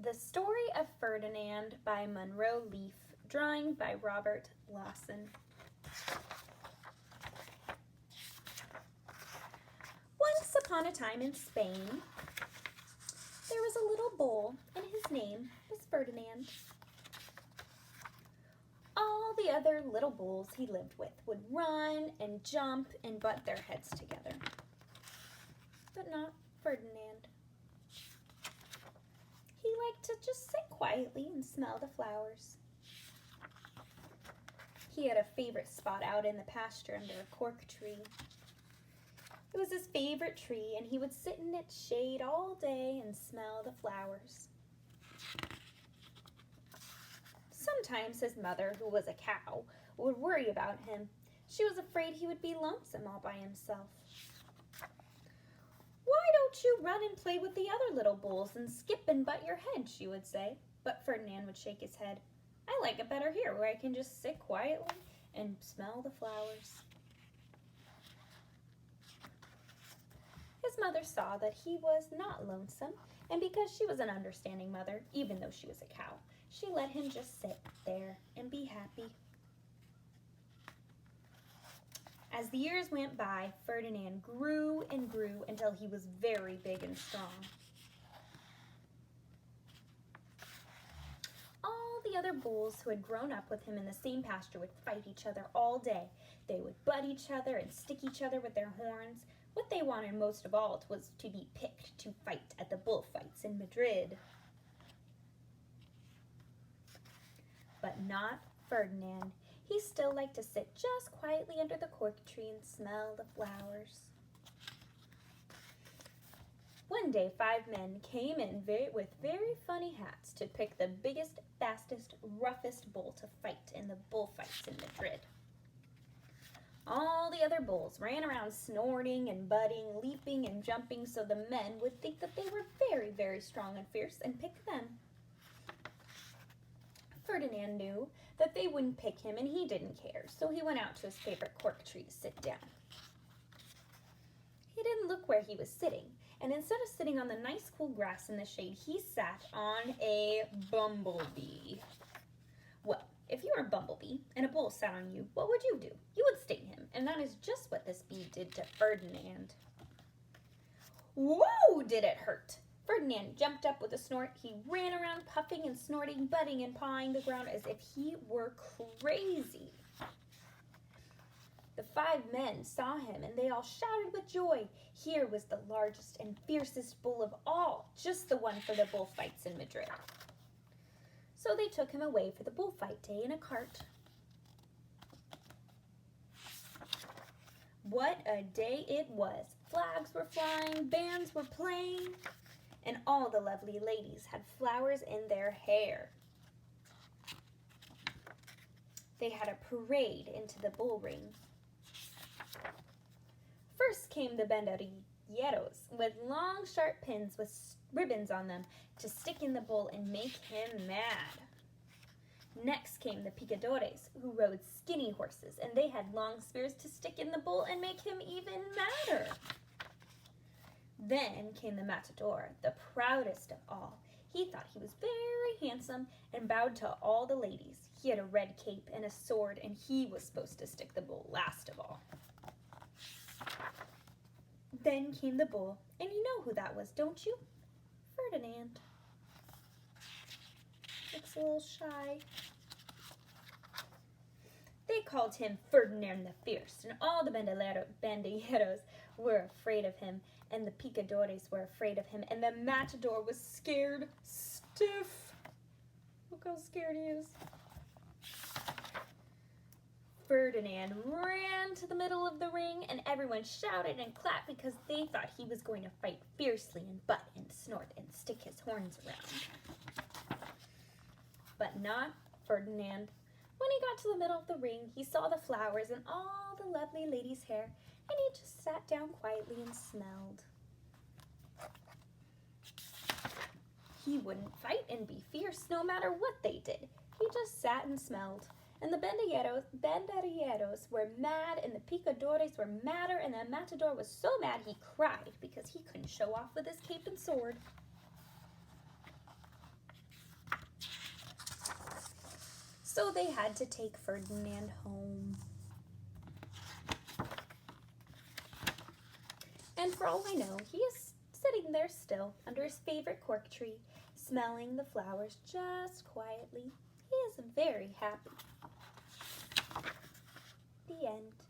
The Story of Ferdinand by Monroe Leaf, drawing by Robert Lawson. Once upon a time in Spain, there was a little bull, and his name was Ferdinand. All the other little bulls he lived with would run and jump and butt their heads together, but not Ferdinand. He liked to just sit quietly and smell the flowers. He had a favorite spot out in the pasture under a cork tree. It was his favorite tree, and he would sit in its shade all day and smell the flowers. Sometimes his mother, who was a cow, would worry about him. She was afraid he would be lonesome all by himself. "Why don't you run and play with the other little bulls and skip and butt your head?" she would say. But Ferdinand would shake his head. "I like it better here, where I can just sit quietly and smell the flowers." His mother saw that he was not lonesome, and because she was an understanding mother, even though she was a cow, she let him just sit there and be happy. As the years went by, Ferdinand grew and grew until he was very big and strong. All the other bulls who had grown up with him in the same pasture would fight each other all day. They would butt each other and stick each other with their horns. What they wanted most of all was to be picked to fight at the bullfights in Madrid. But not Ferdinand. He still liked to sit just quietly under the cork tree and smell the flowers. One day, 5 men came in with very funny hats to pick the biggest, fastest, roughest bull to fight in the bullfights in Madrid. All the other bulls ran around snorting and butting, leaping and jumping, so the men would think that they were very, very strong and fierce and pick them. Ferdinand knew that they wouldn't pick him, and he didn't care, so he went out to his favorite cork tree to sit down. He didn't look where he was sitting, and instead of sitting on the nice cool grass in the shade, he sat on a bumblebee. Well, if you were a bumblebee and a bull sat on you, what would you do? You would sting him, and that is just what this bee did to Ferdinand. Whoa, did it hurt! Ferdinand jumped up with a snort. He ran around puffing and snorting, butting and pawing the ground as if he were crazy. The 5 men saw him, and they all shouted with joy. Here was the largest and fiercest bull of all, just the one for the bullfights in Madrid. So they took him away for the bullfight day in a cart. What a day it was! Flags were flying, bands were playing, and all the lovely ladies had flowers in their hair. They had a parade into the bull ring. First came the banderilleros with long, sharp pins with ribbons on them to stick in the bull and make him mad. Next came the picadores, who rode skinny horses, and they had long spears to stick in the bull and make him even madder. Then came the matador, the proudest of all. He thought he was very handsome and bowed to all the ladies. He had a red cape and a sword, and he was supposed to stick the bull last of all. Then came the bull, and you know who that was, don't you? Ferdinand. Looks a little shy. They called him Ferdinand the Fierce, and all the banderilleros were afraid of him, and the picadores were afraid of him, and the matador was scared stiff. Look how scared he is. Ferdinand ran to the middle of the ring, and everyone shouted and clapped because they thought he was going to fight fiercely and butt and snort and stick his horns around. But not Ferdinand. When he got to the middle of the ring, he saw the flowers and all the lovely ladies' hair, and he just sat down quietly and smelled. He wouldn't fight and be fierce no matter what they did. He just sat and smelled. And the banderilleros were mad, and the picadores were madder, and the matador was so mad he cried because he couldn't show off with his cape and sword. So they had to take Ferdinand home. And for all I know, he is sitting there still under his favorite cork tree, smelling the flowers just quietly. He is very happy. The end.